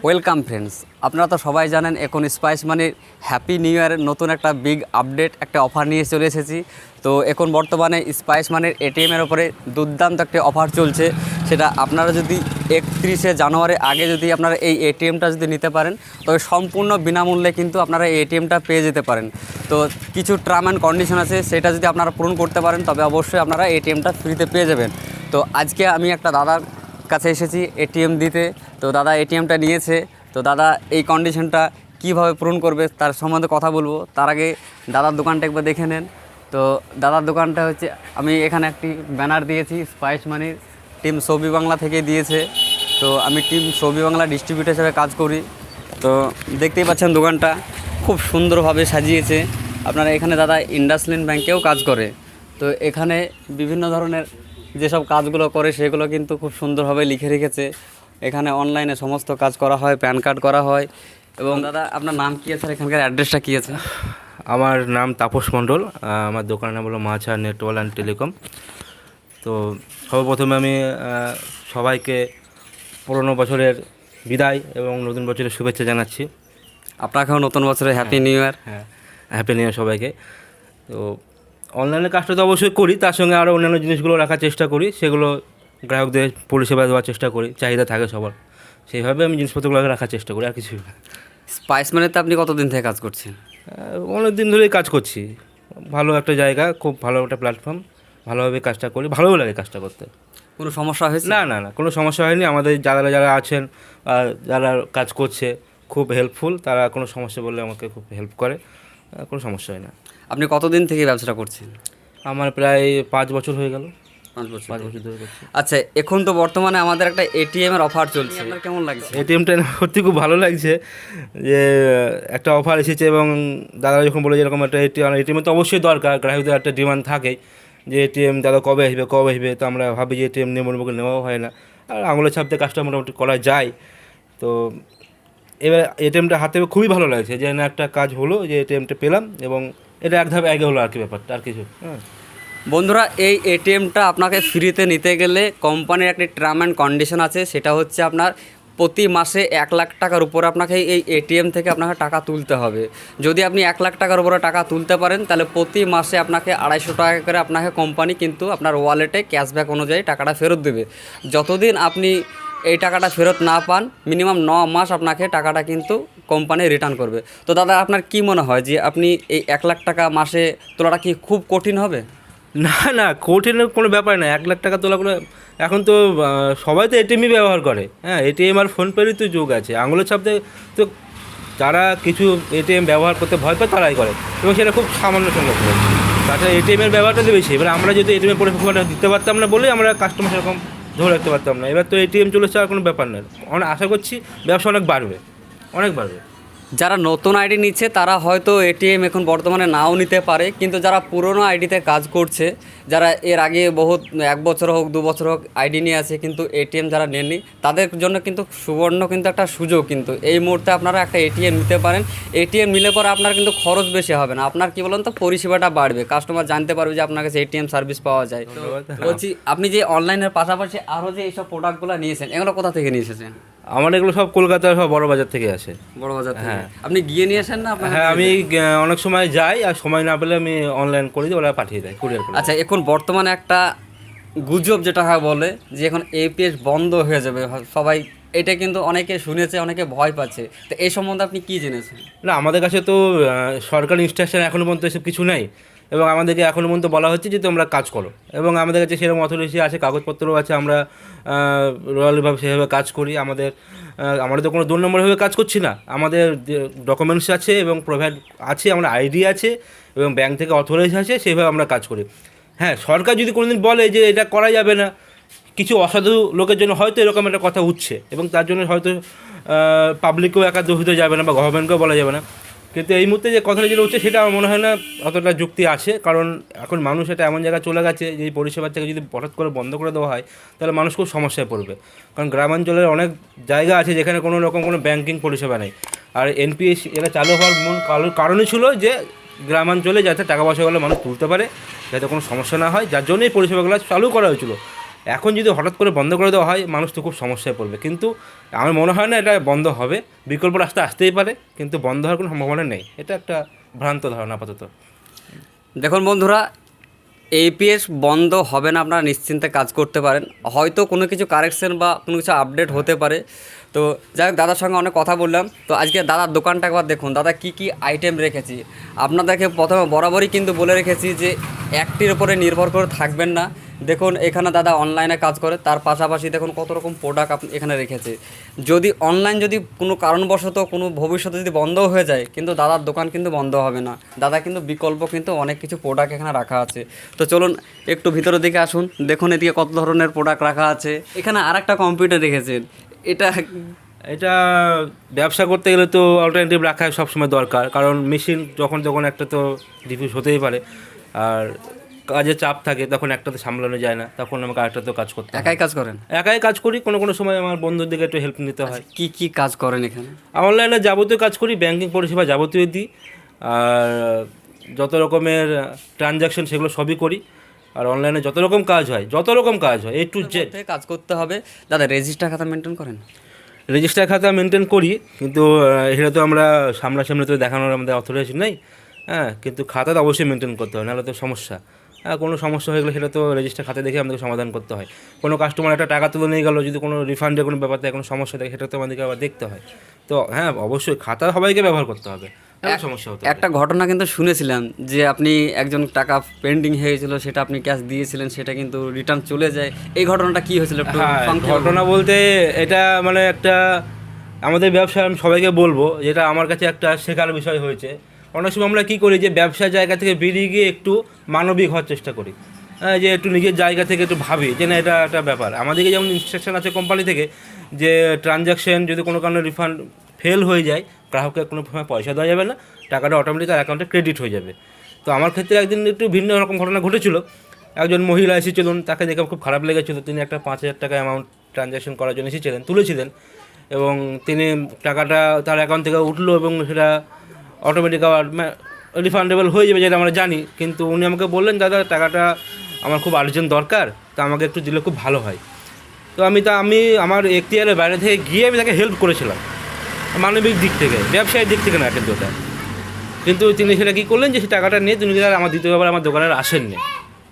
Welcome friends, আপনারা তো সবাই জানেন এখন স্পাইস মানির হ্যাপি নিউ ইয়ারের নতুন একটা বিগ আপডেট, একটা অফার নিয়ে চলে এসেছি। তো এখন বর্তমানে স্পাইস মানির এটিএমের ওপরে দুর্দান্ত একটা অফার চলছে। সেটা আপনারা যদি 31শে জানুয়ারি আগে যদি আপনারা এই এটিএমটা যদি নিতে পারেন, তবে সম্পূর্ণ বিনামূল্যে কিন্তু আপনারা এই এটিএমটা পেয়ে যেতে পারেন। তো কিছু টার্ম অ্যান্ড কন্ডিশন আছে, সেটা যদি আপনারা পূরণ করতে পারেন তবে অবশ্যই আপনারা এটিএমটা ফ্রিতে পেয়ে যাবেন। তো আজকে আমি একটা দাদার কাছে এসেছি এটিএম দিতে। তো দাদা এটিএমটা নিয়েছে। তো দাদা এই কন্ডিশনটা কীভাবে পূরণ করবে তার সম্বন্ধে কথা বলবো। তার আগে দাদার দোকানটা একবার দেখে নেন। তো দাদার দোকানটা হচ্ছে, আমি এখানে একটি ব্যানার দিয়েছি, স্পাইস মানির টিম সবি বাংলা থেকে দিয়েছে। তো আমি টিম সবি বাংলা ডিস্ট্রিবিউটর হিসেবে কাজ করি। তো দেখতেই পাচ্ছেন দোকানটা খুব সুন্দরভাবে সাজিয়েছে। আপনারা এখানে দাদা ইন্ডাসইন্ড ব্যাংকেও কাজ করে। তো এখানে বিভিন্ন ধরনের যেসব কাজগুলো করে সেগুলো কিন্তু খুব সুন্দরভাবে লিখে রেখেছে। এখানে অনলাইনে সমস্ত কাজ করা হয়, প্যান কার্ড করা হয়। এবং দাদা আপনার নাম কী আছে আর এখানকার অ্যাড্রেসটা কী আছে? আমার নাম তাপস মণ্ডল। আমার দোকানের নাম হলো মাছা নেটওয়ার্ক অ্যান্ড টেলিকম। তো সর্বপ্রথমে আমি সবাইকে পুরনো বছরের বিদায় এবং নতুন বছরের শুভেচ্ছা জানাচ্ছি। আপনাকেও নতুন বছরে হ্যাপি নিউ ইয়ার। হ্যাঁ, হ্যাপি নিউ ইয়ার সবাইকে। তো অনলাইনে কাজটা তো অবশ্যই করি, তার সঙ্গে আরও অন্যান্য জিনিসগুলো রাখার চেষ্টা করি, সেগুলো গ্রাহকদের পরিষেবা দেওয়ার চেষ্টা করি, চাহিদা থাকে সবার, সেইভাবে আমি জিনিসপত্রগুলো রাখার চেষ্টা করি, আর কিছুই না। স্পাইস মানিতে আপনি কতদিন থেকে কাজ করছেন? অনেক দিন ধরেই কাজ করছি। ভালো একটা জায়গা, খুব ভালো একটা প্ল্যাটফর্ম, ভালোভাবে কাজটা করি, ভালোও লাগে কাজটা করতে। কোনো সমস্যা হয়েছে? না না না, কোনো সমস্যা হয়নি। আমাদের যারা যারা আছেন, যারা কাজ করছে, খুব হেল্পফুল। তারা কোনো সমস্যা বললে আমাকে খুব হেল্প করে, কোনো সমস্যা হয় না। আপনি কতদিন থেকে ব্যবসাটা করছেন? আমার প্রায় 5 বছর হয়ে গেল। 5 বছর। 5 বছর ধরে করছি। আচ্ছা, এখন তো বর্তমানে আমাদের একটা এটিএমের অফার চলছে, আপনার কেমন লাগছে? এটিএমটা সত্যি খুব ভালো লাগছে যে একটা অফার এসেছে, এবং দাদা যখন বলে যে এরকম একটা এটিএম তো অবশ্যই দরকার, গ্রাহকদের একটা ডিমান্ড থাকেই যে এটিএম দাদা কবে আসবে। তো আমরা ভাবি যে এটিএম নেওয়াও হয় না, আর আঙুলের ছাপ দিয়ে কাজটা মোটামুটি করা যায়। তো এবার এটিএমটা হাতে খুবই ভালো লাগছে যে না, একটা কাজ হলো, যে এটিএমটা পেলাম, এবং এটা এক ধাপে আগে হলো আর কি, ব্যাপারটা আর কিছু। হ্যাঁ বন্ধুরা, এই এটিএমটা আপনাকে ফ্রিতে নিতে গেলে কোম্পানির একটি টার্ম অ্যান্ড কন্ডিশন আছে। সেটা হচ্ছে আপনার প্রতি মাসে 1 লাখ টাকার উপরে আপনাকে এই এটিএম থেকে আপনাকে টাকা তুলতে হবে। যদি আপনি 1 লাখ টাকার উপরে টাকা তুলতে পারেন, তাহলে প্রতি মাসে আপনাকে 250 টাকা করে আপনাকে কোম্পানি কিন্তু আপনার ওয়ালেটে ক্যাশব্যাক অনুযায়ী টাকাটা ফেরত দেবে। যতদিন আপনি এই টাকাটা ফেরত না পান, মিনিমাম 9 মাস আপনাকে টাকাটা কিন্তু কোম্পানি রিটার্ন করবে। তো দাদা আপনার কি মনে হয় যে আপনি এই 1 লাখ টাকা মাসে তোলাটা কি খুব কঠিন হবে? না না, কঠিনের কোনো ব্যাপার না। 1 লাখ টাকা তোলা কোনো, এখন তো সবাই তো এটিএমই ব্যবহার করে। হ্যাঁ, এটিএম আর ফোনপেরই তো যুগ আছে। আঙুলের ছাপ দিয়ে তো যারা কিছু এটিএম ব্যবহার করতে ভয় পায় তারাই করে, এবং সেটা খুব সামান্য সংখ্যক করে। তাছাড়া এটিএমের ব্যবহারটা তো বেশি। এবার আমরা যদি এটিএমের পরিষেবাটা দিতে পারতাম না বলেই আমরা কাস্টমার সেরকম ধরে রাখতে পারতাম না। এবার তো এটিএম চলেছে, আর কোনো ব্যাপার নয়। আশা করছি ব্যবসা অনেক বাড়বে, অনেক বাড়বে। যারা নতুন আইডি নিচ্ছে তারা হয়তো এটিএম এখন বর্তমানে নাও নিতে পারে, কিন্তু যারা পুরনো আইডিতে কাজ করছে, যারা এর আগে বহুত 1 বছর হোক 2 বছর হোক আইডি নিয়ে আছে কিন্তু এটিএম যারা নেননি, তাদের জন্য কিন্তু সুবর্ণ কিন্তু একটা সুযোগ। কিন্তু এই মুহূর্তে আপনারা একটা এটিএম নিতে পারেন। এটিএম নিলে পরে আপনার কিন্তু খরচ বেশি হবে না, আপনার কি বলেন তো পরিষেবাটা বাড়বে, কাস্টমার জানতে পারবে যে আপনার কাছে এটিএম সার্ভিস পাওয়া যায়। তো বলছি, আপনি যে অনলাইনের পাশাপাশি আরও যে এইসব প্রোডাক্টগুলো নিয়েছেন, এগুলো কোথা থেকে নিয়ে এসেছেন? আমার এগুলো সব কলকাতার সব বড় বাজার থেকে আসে। বড় বাজার থেকে? হ্যাঁ। আপনি গিয়ে নিয়ে আসেন না? হ্যাঁ, আমি অনেক সময় যাই, আর সময় না পেলে আমি অনলাইন করে দিই, ওরা পাঠিয়ে দেয়, কুরিয়ার করে। আচ্ছা, এখন বর্তমানে একটা গুজব যেটা হয় বলে যে এখন এপিএস বন্ধ হয়ে যাবে, সবাই এটা কিন্তু অনেকে শুনেছে, অনেকে ভয় পাচ্ছে। তো এই সম্বন্ধে আপনি কি জেনেছেন? না, আমাদের কাছে তো সরকারি ইনস্ট্রাকশন এখনও পর্যন্ত এসব কিছু নেই, এবং আমাদেরকে এখনও পর্যন্ত বলা হচ্ছে যে তোমরা কাজ করো, এবং আমাদের কাছে সেরকম অথরিটি আছে, কাগজপত্রও আছে, আমরা রয়্যালভাবে সেভাবে কাজ করি। আমাদের তো কোনো 2 নম্বরভাবে কাজ করছি না, আমাদের ডকুমেন্টস আছে এবং প্রোভাইড আছে, আমরা আইডি আছে এবং ব্যাংক থেকে অথরাইজ আছে, সেইভাবে আমরা কাজ করি। হ্যাঁ, সরকার যদি কোনোদিন বলে যে এটা করা যাবে না, কিছু অসাধু লোকের জন্য হয়তো এরকম একটা কথা উঠছে, এবং তার জন্য হয়তো পাবলিককেও একা দোষ দিতে যাবে না, বা গভর্নমেন্টকেও বলা যাবে না। কিন্তু এই মুহূর্তে যে কথাটা যেটা উঠছে, সেটা আমার মনে হয় না অতটা যুক্তি আছে। কারণ এখন মানুষ এটা এমন জায়গায় চলে গেছে যে এই পরিষেবার থেকে যদি হঠাৎ করে বন্ধ করে দেওয়া হয়, তাহলে মানুষ খুব সমস্যায় পড়বে। কারণ গ্রামাঞ্চলের অনেক জায়গা আছে যেখানে কোনো রকম কোনো ব্যাংকিং পরিষেবা নেই। আর এনপিএস এটা চালু হওয়ার মূল কারণই ছিল যে গ্রামাঞ্চলে যাতে টাকা পয়সাগুলো মানুষ তুলতে পারে, যাতে কোনো সমস্যা না হয়, যার জন্য এই পরিষেবাগুলো চালু করা হয়েছিল। এখন যদি হঠাৎ করে বন্ধ করে দেওয়া হয় মানুষ তো খুব সমস্যায় পড়বে, কিন্তু আমার মনে হয় না এটা বন্ধ হবে। বিকল্প রাস্তা আসতেই পারে, কিন্তু বন্ধ হওয়ার কোনো সম্ভাবনা নেই। এটা একটা ভ্রান্ত ধারণা আপাতত। দেখুন বন্ধুরা, এপিএস বন্ধ হবে না, আপনারা নিশ্চিন্তে কাজ করতে পারেন। হয়তো কোনো কিছু কারেকশন বা কোনো কিছু আপডেট হতে পারে। তো যাই হোক, দাদার সঙ্গে অনেক কথা বললাম। তো আজকে দাদার দোকানটা একবার দেখুন, দাদা কি কি আইটেম রেখেছি। আপনাদেরকে প্রথমে বরাবরই কিন্তু বলে রেখেছি যে একটির উপরে নির্ভর করে থাকবেন না। দেখুন এখানে দাদা অনলাইনে কাজ করে, তার পাশাপাশি দেখুন কত রকম প্রোডাক্ট আপনি এখানে রেখেছে। যদি অনলাইন যদি কোনো কারণবশত কোনো ভবিষ্যতে যদি বন্ধ হয়ে যায়, কিন্তু দাদার দোকান কিন্তু বন্ধ হবে না। দাদা কিন্তু বিকল্প কিন্তু অনেক কিছু প্রোডাক্ট এখানে রাখা আছে। তো চলুন একটু ভিতরের দিকে আসুন, দেখুন এদিকে কত ধরনের প্রোডাক্ট রাখা আছে। এখানে আরেকটা কম্পিউটার রেখেছেন, এটা এটা ব্যবসা করতে গেলে তো অল্টারনেটিভ রাখা সবসময় দরকার, কারণ মেশিন যখন তখন একটা তো ডিফিউজ হতেই পারে, আর কাজের চাপ থাকে, তখন একটা তো সামলানো যায় না, তখন আমাকে আরেকটা তো কাজ করতে হয়। একাই কাজ করেন? একাই কাজ করি, কোনো কোনো সময় আমার বন্ধুর দিকে একটু হেল্প নিতে হয়। কি কি কাজ করেন এখানে? অনলাইনে যাবতীয় কাজ করি, ব্যাংকিং পরিষেবা যাবতীয় দিই, আর যত রকমের ট্রানজ্যাকশন সেগুলো সবই করি। আর অনলাইনে যত রকম কাজ হয় A to Z কাজ করতে হবে। দাদা রেজিস্টার খাতা মেনটেন করেন? রেজিস্টার খাতা মেনটেন করি, কিন্তু এটা তো আমরা সামনাসামনি তো দেখানোর আমাদের অথরাইজেশন নেই। হ্যাঁ, কিন্তু খাতা তো অবশ্যই মেনটেন করতে হয়, নাহলে তো সমস্যা। হ্যাঁ, কোনো সমস্যা হয়ে গেলে সেটা তো রেজিস্টার খাতা দেখে আমাদেরকে সমাধান করতে হয়। কোনো কাস্টমার একটা টাকা তুলে নিয়ে গেল, যদি কোনো রিফান্ডের কোনো ব্যাপার থাকে, কোনো সমস্যা থাকে, সেটা তো আমাদেরকে আবার দেখতে হয়। তো হ্যাঁ, অবশ্যই খাতা সবাইকে ব্যবহার করতে হবে, সমস্যা হতো। একটা ঘটনা কিন্তু শুনেছিলাম যে আপনি একজন টাকা পেন্ডিং হয়ে গেছিল, সেটা আপনি ক্যাশ দিয়েছিলেন, সেটা কিন্তু রিটার্ন চলে যায়। এই ঘটনাটা কি হয়েছিল একটু হ্যাঁ, সংক্ষেপে ঘটনা বলতে এটা মানে একটা আমাদের ব্যবসা, আমি সবাইকে বলবো যেটা আমার কাছে একটা শেখার বিষয় হয়েছে। অনেক সময় আমরা কী করি, যে ব্যবসার জায়গা থেকে বেরিয়ে গিয়ে একটু মানবিক হওয়ার চেষ্টা করি। হ্যাঁ, যে একটু নিজের জায়গা থেকে একটু ভাবি যে না, এটা একটা ব্যাপার। আমাদেরকে যেমন ইনস্ট্রাকশন আছে কোম্পানি থেকে, যে ট্রানজ্যাকশন যদি কোনো কারণে রিফান্ড ফেল হয়ে যায়, গ্রাহককে কোনো সময় পয়সা দেওয়া যাবে না, টাকাটা অটোমেটিক তার অ্যাকাউন্টে ক্রেডিট হয়ে যাবে। তো আমার ক্ষেত্রে একদিন একটু ভিন্ন রকম ঘটনা ঘটেছিল। একজন মহিলা এসেছিলেন, তাকে দেখে খুব খারাপ লেগেছিলো। তিনি একটা 5,000 টাকা অ্যামাউন্ট ট্রানজ্যাকশন করার জন্য এসেছিলেন, তুলেছিলেন, এবং তিনি টাকাটা তার অ্যাকাউন্ট থেকে উঠলো এবং সেটা অটোমেটিক আবার রিফান্ডেবল হয়ে যাবে, যেটা আমরা জানি। কিন্তু উনি আমাকে বললেন, দাদা টাকাটা আমার খুব আর্জেন্ট দরকার, তা আমাকে একটু দিলে খুব ভালো হয়। তো আমি আমার এখতিয়ারের বাইরে থেকে গিয়ে আমি তাকে হেল্প করেছিলাম, মানবিক দিক থেকে, ব্যবসায়িক দিক থেকে না, কিন্তু ওটা। কিন্তু তিনি সেটা কী করলেন, যে সেই টাকাটা নিয়ে তিনি আর আমার দ্বিতীয়বার আমার দোকানে আসেননি,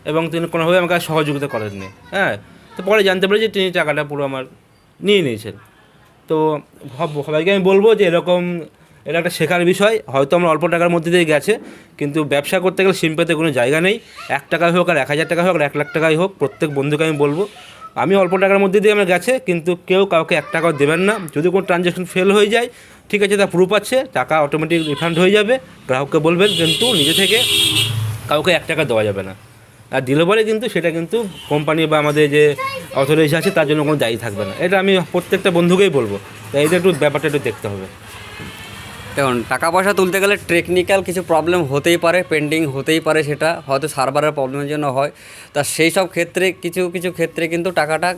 এবং তিনি কোনোভাবে আমাকে আর সহযোগিতা করেননি। হ্যাঁ, তো পরে জানতে পারি যে তিনি টাকাটা পুরো আমার নিয়ে নিয়েছেন। তো সবাইকে আমি বলবো যে এরকম, এটা একটা শেখার বিষয়। হয়তো আমরা অল্প টাকার মধ্যে দিয়ে গেছে, কিন্তু ব্যবসা করতে গেলে সিম্পেতে কোনো জায়গা নেই। 1 টাকাই হোক, আর 1,000 টাকা হোক, আর 1 লাখ টাকাই হোক, প্রত্যেক বন্ধুকে আমি বলবো, আমি অল্প টাকার মধ্যে দিয়ে আমার গেছে, কিন্তু কেউ কাউকে 1 টাকাও দেবেন না। যদি কোনো ট্রানজ্যাকশন ফেল হয়ে যায়, ঠিক আছে, তা প্রুফ আছে, টাকা অটোমেটিক রিফান্ড হয়ে যাবে, গ্রাহককে বলবেন, কিন্তু নিজে থেকে কাউকে 1 টাকা দেওয়া যাবে না। আর দিলে পরে কিন্তু সেটা কিন্তু কোম্পানি বা আমাদের যে অথরাইজ আছে তার জন্য কোনো দায়ী থাকবে না। এটা আমি প্রত্যেকটা বন্ধুকেই বলবো। তাই এটা একটু ব্যাপারটা একটু দেখতে হবে। দেখুন, টাকা পয়সা তুলতে গেলে টেকনিক্যাল কিছু প্রবলেম হতেই পারে, পেন্ডিং হতেই পারে, সেটা হয়তো সার্ভারের প্রবলেমের জন্য হয়। তা সেই সব ক্ষেত্রে কিছু কিছু ক্ষেত্রে কিন্তু টাকাটা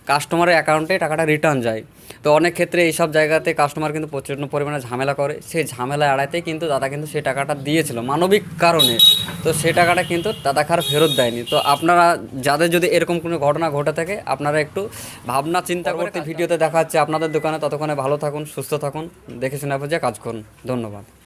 কাস্টমারের অ্যাকাউন্টে টাকাটা রিটার্ন যায়। তো অনেক ক্ষেত্রে এইসব জায়গাতে কাস্টমার কিন্তু প্রচণ্ড পরিমাণে ঝামেলা করে। সেই ঝামেলা এড়াইতেই কিন্তু দাদা কিন্তু সেই টাকাটা দিয়েছিল মানবিক কারণে। তো সেই টাকাটা কিন্তু দাদা আর ফেরত দেয়নি। তো আপনারা যাদের যদি এরকম কোনো ঘটনা ঘটে থাকে, আপনারা একটু ভাবনা চিন্তা করতে ভিডিওতে দেখা হচ্ছে আপনাদের দোকানে। ততক্ষণে ভালো থাকুন, সুস্থ থাকুন, দেখে শুনে বুঝে কাজ করুন। ধন্যবাদ।